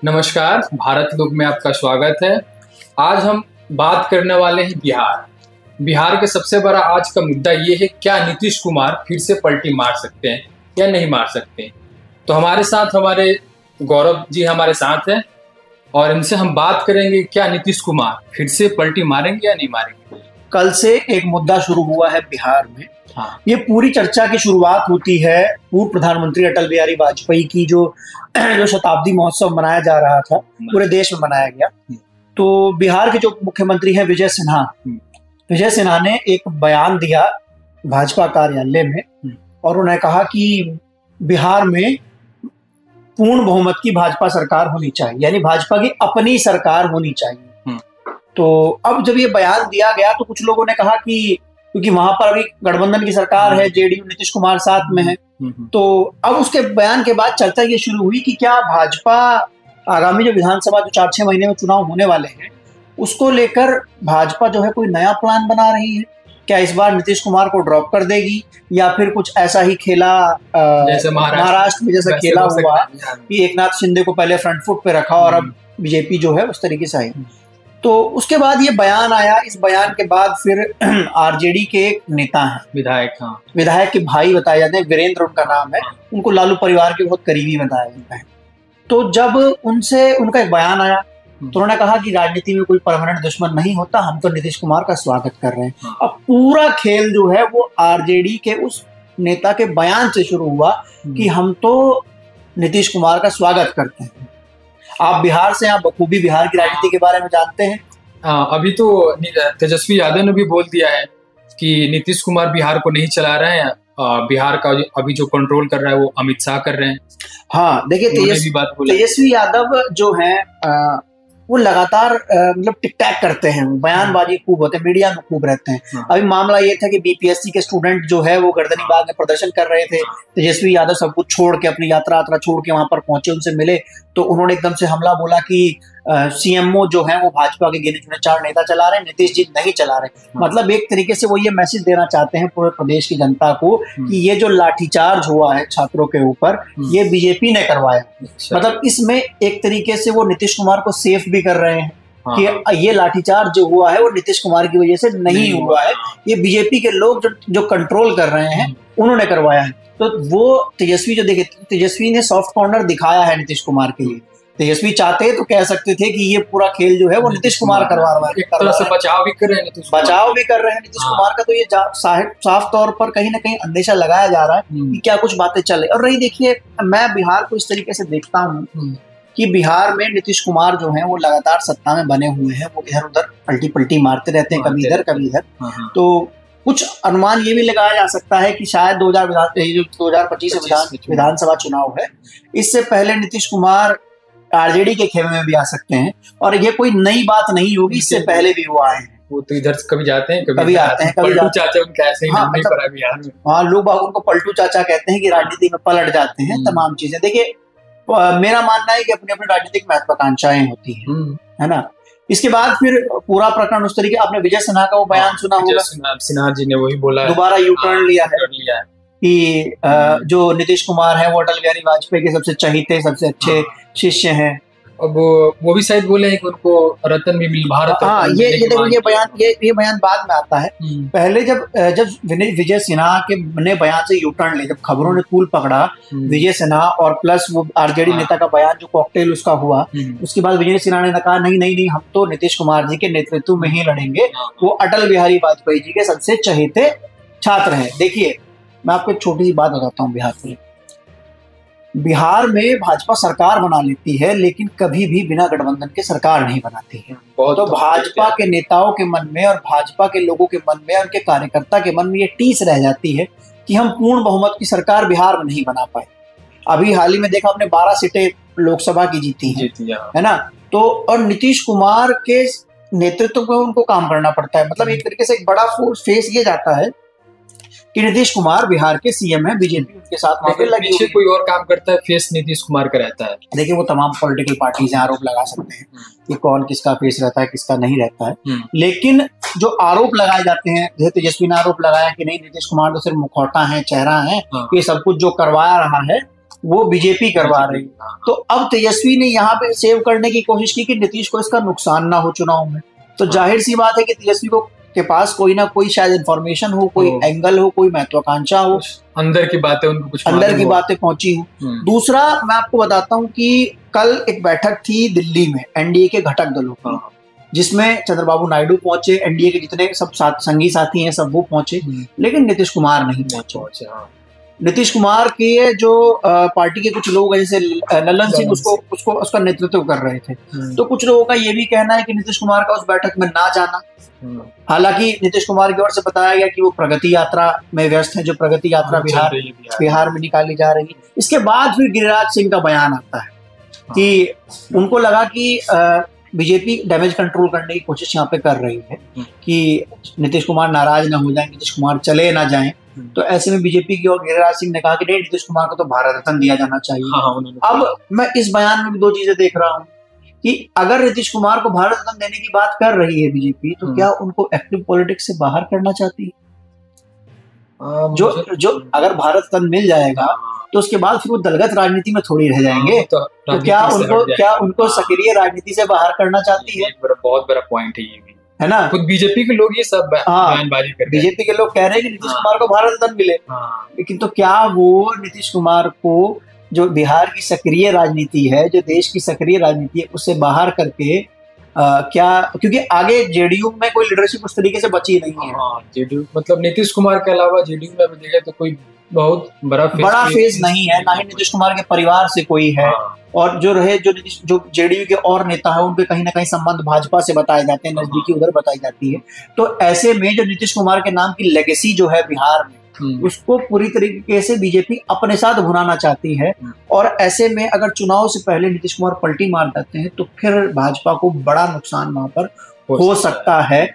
नमस्कार, भारत लोक में आपका स्वागत है। आज हम बात करने वाले हैं बिहार के सबसे बड़ा आज का मुद्दा ये है, क्या नीतीश कुमार फिर से पलटी मार सकते हैं या नहीं मार सकते। तो हमारे साथ हमारे गौरव जी हमारे साथ हैं और इनसे हम बात करेंगे क्या नीतीश कुमार फिर से पलटी मारेंगे या नहीं मारेंगे। कल से एक मुद्दा शुरू हुआ है बिहार में। हाँ। ये पूरी चर्चा की शुरुआत होती है पूर्व प्रधानमंत्री अटल बिहारी वाजपेयी की जो शताब्दी महोत्सव मनाया जा रहा था, पूरे देश में मनाया गया। तो बिहार के जो मुख्यमंत्री हैं विजय सिन्हा ने एक बयान दिया भाजपा कार्यालय में और उन्होंने कहा कि बिहार में पूर्ण बहुमत की भाजपा सरकार होनी चाहिए, यानी भाजपा की अपनी सरकार होनी चाहिए। तो अब जब ये बयान दिया गया तो कुछ लोगों ने कहा कि क्योंकि वहां पर अभी गठबंधन की सरकार है, जेडीयू नीतीश कुमार साथ में है, तो अब उसके बयान के बाद चर्चा ये शुरू हुई कि क्या भाजपा आगामी जो विधानसभा जो 4-6 महीने में चुनाव होने वाले हैं उसको लेकर भाजपा जो है कोई नया प्लान बना रही है। क्या इस बार नीतीश कुमार को ड्रॉप कर देगी या फिर कुछ ऐसा ही खेला जैसे महाराष्ट्र में जैसा खेला हुआ कि एकनाथ शिंदे को पहले फ्रंट फुट पे रखा और अब बीजेपी जो है उस तरीके से आई। तो उसके बाद ये बयान आया। इस बयान के बाद फिर आरजेडी के एक नेता हैं, विधायक के भाई बताए जाते हैं, वीरेंद्र उनका नाम है, उनको लालू परिवार के बहुत करीबी बताया जाता है। तो जब उनसे उनका एक बयान आया तो उन्होंने कहा कि राजनीति में कोई परमानेंट दुश्मन नहीं होता, हम तो नीतीश कुमार का स्वागत कर रहे हैं। अब पूरा खेल जो है वो आरजेडी के उस नेता के बयान से शुरू हुआ कि हम तो नीतीश कुमार का स्वागत करते हैं। आप बिहार से, आप बखूबी बिहार की राजनीति के बारे में जानते हैं। अभी तो तेजस्वी यादव ने भी बोल दिया है कि नीतीश कुमार बिहार को नहीं चला रहे हैं, बिहार का अभी जो कंट्रोल कर रहा है वो अमित शाह कर रहे हैं। हाँ, देखिए तेजस्वी यादव जो है वो लगातार मतलब टिक टैक करते हैं, बयानबाजी खूब होते हैं, मीडिया में खूब रहते हैं। अभी मामला ये था कि बीपीएससी के स्टूडेंट जो है वो गर्दनी बाग में प्रदर्शन कर रहे थे, तेजस्वी यादव सब कुछ छोड़ के अपनी यात्रा छोड़ के वहां पर पहुंचे, उनसे मिले तो उन्होंने एकदम से हमला बोला कि सीएमओ जो है वो भाजपा के गिने चुने 4 नेता चला रहे हैं, नीतीश जी नहीं चला रहे। मतलब एक तरीके से वो ये मैसेज देना चाहते हैं पूरे प्रदेश की जनता को कि ये जो लाठीचार्ज हुआ है छात्रों के ऊपर ये बीजेपी ने करवाया। मतलब इसमें एक तरीके से वो नीतीश कुमार को सेफ भी कर रहे हैं कि ये लाठीचार्ज जो हुआ है वो नीतीश कुमार की वजह से नहीं हुआ है, ये बीजेपी के लोग जो कंट्रोल कर रहे हैं उन्होंने करवाया है। तो वो तेजस्वी जो देखे, तेजस्वी ने सॉफ्ट कॉर्नर दिखाया है नीतीश कुमार के लिए। तेजस्वी चाहते तो कह सकते थे कि ये पूरा खेल जो है वो नीतीश कुमार करवा रहा है, एक तरह से बचाव भी कर रहे हैं नीतीश कुमार का। तो ये साफ तौर पर कहीं ना कहीं अंदेशा लगाया जा रहा है कि क्या कुछ बातें चले। और रही देखिए, मैं बिहार को इस तरीके से देखता हूँ कि बिहार में नीतीश कुमार जो है वो लगातार सत्ता में बने हुए हैं, वो इधर उधर पलटी पलटी मारते रहते हैं, कभी इधर कभी इधर। तो कुछ अनुमान ये भी लगाया जा सकता है कि शायद 2025 विधानसभा चुनाव है, इससे पहले नीतीश कुमार आरजेडी के खेमे में भी आ सकते हैं। और ये कोई नई बात नहीं होगी, इससे पहले भी वो आए हैं। वो तो इधर कभी जाते हैं कभी आते हैं, पलटू चाचा उनका ऐसे ही नाम नहीं पड़ा बिहार में। हाँ, लोग बाग उनको पलटू चाचा कहते हैं कि राजनीति में पलट जाते हैं तमाम चीजें। देखिए, मेरा मानना है कि अपनी अपनी राजनीतिक महत्वाकांक्षाएं होती है ना। इसके बाद फिर पूरा प्रकरण उस तरीके, आपने विजय सिन्हा का वो बयान सुना होगा, सिन्हा जी ने वही बोला, दोबारा यू टर्न लिया है कि जो नीतीश कुमार है वो अटल बिहारी वाजपेयी के सबसे चहीते, सबसे अच्छे शिष्य हैं। अब वो भी शायद बोले हैं कि उनको रत्न भी मिल भारत। हाँ, ये बयान बाद में आता है। पहले जब विजय सिन्हा के ने बयान से यू टर्न ले, जब खबरों ने तूल पकड़ा विजय सिन्हा और प्लस वो आरजेडी नेता का बयान जो कॉकटेल उसका हुआ, उसके बाद विजय सिन्हा ने कहा नहीं, हम तो नीतीश कुमार जी के नेतृत्व में ही लड़ेंगे, वो अटल बिहारी वाजपेयी जी के सबसे चहेते छात्र हैं। देखिए, मैं आपको एक छोटी सी बात बताता हूँ। बिहार में भाजपा सरकार बना लेती है लेकिन कभी भी बिना गठबंधन के सरकार नहीं बनाती है। तो भाजपा के नेताओं के मन में और भाजपा के लोगों के मन में, उनके कार्यकर्ता के मन में ये टीस रह जाती है कि हम पूर्ण बहुमत की सरकार बिहार में नहीं बना पाए। अभी हाल ही में देखा आपने 12 सीटें लोकसभा की जीती हैं, है ना। तो और नीतीश कुमार के नेतृत्व में उनको काम करना पड़ता है। मतलब एक तरीके से एक बड़ा फेस ये जाता है कि नीतीश कुमार बिहार के सीएम है, बीजेपी उनके साथ वहां पे लगी हुई, कोई और काम करता है, फेस नीतीश कुमार का रहता है। देखिए, वो तमाम पॉलिटिकल पार्टीज आरोप लगा सकते हैं कि कौन किसका फेस रहता है, किसका नहीं रहता है। लेकिन जो आरोप लगाए जाते हैं, जैसे तेजस्वी ने आरोप लगाया कि नहीं, नीतीश कुमार तो सिर्फ मुखौटा है, चेहरा है, ये सब कुछ जो करवा रहा है वो बीजेपी करवा रही है। तो अब तेजस्वी ने यहाँ पे सेव करने की कोशिश की कि नीतीश को इसका नुकसान ना हो चुनाव में। तो जाहिर सी बात है कि तेजस्वी को के पास कोई ना कोई शायद इन्फॉर्मेशन हो, कोई एंगल हो, कोई महत्वाकांक्षा हो, अंदर की बातें उनको कुछ अंदर की बातें पहुंची हो। दूसरा मैं आपको बताता हूँ कि कल एक बैठक थी दिल्ली में एनडीए के घटक दलों की, जिसमें चंद्रबाबू नायडू पहुंचे, एनडीए के जितने सब संगी साथी हैं सब वो पहुंचे, लेकिन नीतीश कुमार नहीं पहुंचे। नीतीश कुमार के जो पार्टी के कुछ लोग जैसे ललन सिंह उसका नेतृत्व कर रहे थे। तो कुछ लोगों का ये भी कहना है कि नीतीश कुमार का उस बैठक में ना जाना। हालांकि नीतीश कुमार की ओर से बताया गया कि वो प्रगति यात्रा में व्यस्त है, जो प्रगति यात्रा बिहार में निकाली जा रही है। इसके बाद फिर गिरिराज सिंह का बयान आता है कि उनको लगा कि बीजेपी डैमेज कंट्रोल करने की कोशिश यहाँ पे कर रही है कि नीतीश कुमार नाराज ना हो जाए, नीतीश कुमार चले ना जाएं। तो ऐसे में बीजेपी की और गिरिराज सिंह ने कहा कि नहीं, नीतीश कुमार को तो भारत रत्न दिया जाना चाहिए। अब मैं इस बयान में भी दो चीजें देख रहा हूँ कि अगर नीतीश कुमार को भारत रत्न देने की बात कर रही है बीजेपी, तो क्या उनको एक्टिव पॉलिटिक्स से बाहर करना चाहती है? जो अगर भारत रत्न मिल जाएगा तो उसके बाद फिर वो दलगत राजनीति में थोड़ी रह जाएंगे। तो क्या उनको सक्रिय राजनीति से बाहर करना चाहती है? बहुत बड़ा पॉइंट है ये भी, है ना। खुद बीजेपी के लोग ये सब बयानबाजी कर रहे हैं। बीजेपी के लोग कह रहे हैं कि नीतीश कुमार को भारत रत्न मिले, लेकिन तो क्या वो नीतीश कुमार को जो बिहार की सक्रिय राजनीति है, जो देश की सक्रिय राजनीति है, उससे बाहर करके क्या, क्योंकि आगे जेडीयू में कोई लीडरशिप उस तरीके से बची नहीं है। जेडीयू मतलब नीतीश कुमार के अलावा जेडीयू में भी देखा तो कोई बहुत बड़ा फेज नहीं है, ना ही नीतीश कुमार के परिवार से कोई है। और जो जेडीयू के और नेता है उनके कहीं ना कहीं संबंध भाजपा से बताए जाते हैं, नजदीकी उधर बताई जाती है। तो ऐसे में जो नीतीश कुमार के नाम की लेगेसी जो है बिहार में, उसको पूरी तरीके से बीजेपी अपने साथ भुनाना चाहती है। और ऐसे में अगर चुनाव से पहले नीतीश कुमार पलटी मार जाते हैं तो फिर भाजपा को बड़ा नुकसान वहां पर हो सकता है।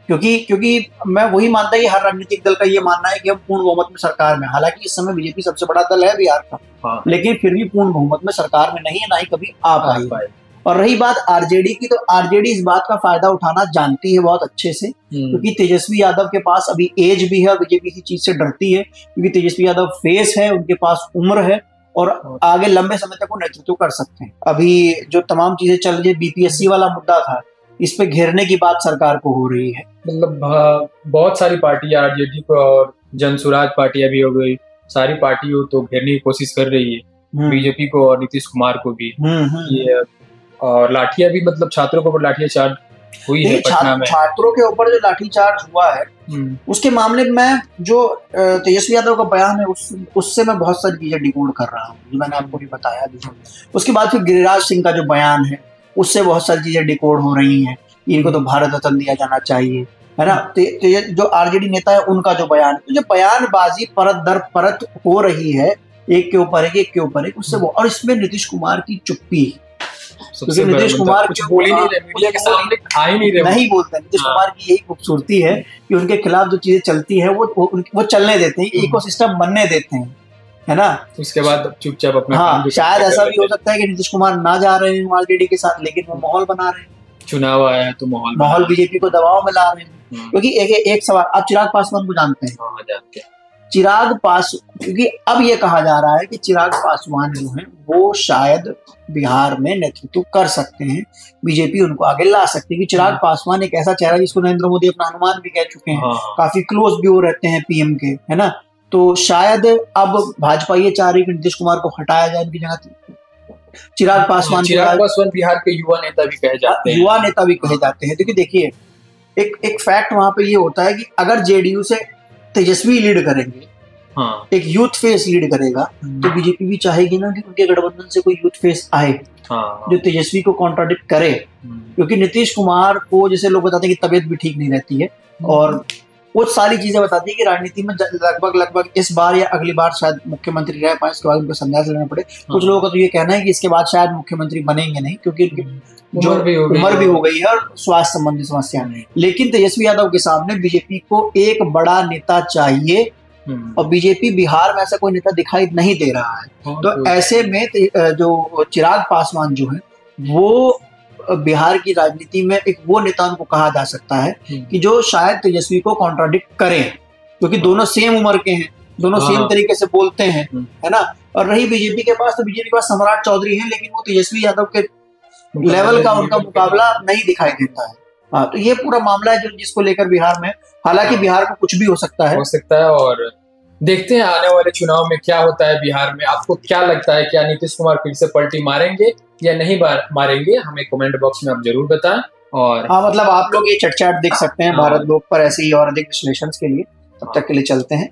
क्योंकि मैं वही मानता है कि हर राजनीतिक दल का ये मानना है कि हम पूर्ण बहुमत में सरकार में, हालांकि इस समय बीजेपी सबसे बड़ा दल है बिहार का, लेकिन फिर भी पूर्ण बहुमत में सरकार में नहीं है, ना ही कभी आ पाई। और रही बात आरजेडी की, तो आरजेडी इस बात का फायदा उठाना जानती है बहुत अच्छे से, क्योंकि तेजस्वी यादव के पास अभी एज भी है और बीजेपी इसी चीज से डरती है, क्योंकि तेजस्वी यादव फेस है, उनके पास उम्र है और आगे लंबे समय तक वो नेतृत्व कर सकते हैं। अभी जो तमाम चीजें चल रही है, बीपीएससी वाला मुद्दा था, इस पे घेरने की बात सरकार को हो रही है। मतलब बहुत सारी पार्टियां, आरजेडी को और जनसुराज पार्टियां भी हो गई, सारी पार्टियों तो घेरने की कोशिश कर रही है बीजेपी को और नीतीश कुमार को भी। ये और लाठियां भी, मतलब छात्रों के ऊपर लाठीचार्ज हुई है पटना में। छात्रों के ऊपर जो लाठीचार्ज हुआ है उसके मामले में जो तेजस्वी यादव का बयान है उससे मैं बहुत सारी चीजें डिकोड कर रहा हूँ, जो मैंने आपको भी बताया भी। उसके बाद फिर गिरिराज सिंह का जो बयान है उससे बहुत सारी चीजें डिकोड हो रही हैं। इनको तो भारत रत्न दिया जाना चाहिए, है ना। जो आरजेडी नेता है उनका जो बयान, तो जो बयानबाजी परत दर परत हो रही है, एक के ऊपर एक उससे वो, और इसमें नीतीश कुमार की चुप्पी, क्योंकि नीतीश कुमार कुछ बोल ही नहीं रहे, मीडिया के सामने खा ही नहीं बोलते। नीतीश कुमार की यही खूबसूरती है कि उनके खिलाफ जो चीजें चलती है वो चलने देते हैं, इकोसिस्टम बनने देते हैं, है ना। उसके बाद चुपचाप अपना शायद ऐसा भी हो सकता है कि नीतीश कुमार ना जा रहे हैं आरजेडी के साथ, लेकिन वो माहौल बना रहे हैं। चुनाव आया तो माहौल बीजेपी को दबाव में ला रहे हैं। क्योंकि एक सवाल, आप चिराग पासवान को जानते हैं? जानते हैं। क्योंकि अब ये कहा जा रहा है कि चिराग पासवान जो है वो शायद बिहार में नेतृत्व कर सकते हैं, बीजेपी उनको आगे ला सकती है। चिराग पासवान एक ऐसा चेहरा जिसको नरेंद्र मोदी अपना अनुमान भी कह चुके हैं, काफी क्लोज भी वो रहते हैं पीएम के, है ना। तो शायद अब भाजपा ये चाह रही है कि नीतीश कुमार को हटाया जाए उनकी जगह। चिराग पासवान बिहार के युवा नेता भी कहे जाते हैं। देखिए एक फैक्ट वहां पे ये होता है कि अगर जेडीयू से तेजस्वी लीड करेंगे, एक यूथ फेस लीड करेगा, तो बीजेपी भी चाहेगी ना कि उनके गठबंधन से कोई यूथ फेस आए जो तेजस्वी को कॉन्ट्राडिक्ट करे। क्योंकि नीतीश कुमार को जैसे लोग बताते हैं कि तबीयत भी ठीक नहीं रहती है, और वो सारी चीजें बताती है कि राजनीति में लगभग इस बार या अगली बार शायद मुख्यमंत्री रह पाए, इसके बाद उनको संन्यास लेना पड़े। कुछ लोगों का तो ये कहना है कि इसके बाद शायद मुख्यमंत्री बनेंगे नहीं, क्योंकि उम्र भी हो गई है और स्वास्थ्य संबंधी समस्या नहीं। लेकिन तेजस्वी यादव के सामने बीजेपी को एक बड़ा नेता चाहिए, और बीजेपी बिहार में ऐसा कोई नेता दिखाई नहीं दे रहा है। तो ऐसे में जो चिराग पासवान जो है वो बिहार की राजनीति में एक वो नेता उनको कहा जा सकता है कि जो शायद तेजस्वी को कॉन्ट्राडिक्ट करें, क्योंकि दोनों सेम उम्र के हैं, दोनों सेम तरीके से बोलते हैं, है ना। और रही बीजेपी के पास, तो बीजेपी के पास सम्राट चौधरी हैं, लेकिन वो तेजस्वी यादव के लेवल का उनका मुकाबला नहीं दिखाई देता है। हाँ, तो ये पूरा मामला है जो जिसको लेकर बिहार में, हालांकि बिहार में कुछ भी हो सकता है, और देखते हैं आने वाले चुनाव में क्या होता है बिहार में। आपको क्या लगता है, क्या नीतीश कुमार फिर से पलटी मारेंगे या नहीं मारेंगे? हमें कमेंट बॉक्स में आप जरूर बताएं। और हाँ, मतलब आप लोग ये चर्चा देख सकते हैं भारत लोग पर ऐसे ही और अधिक विश्लेषण के लिए। तब तक के लिए चलते हैं।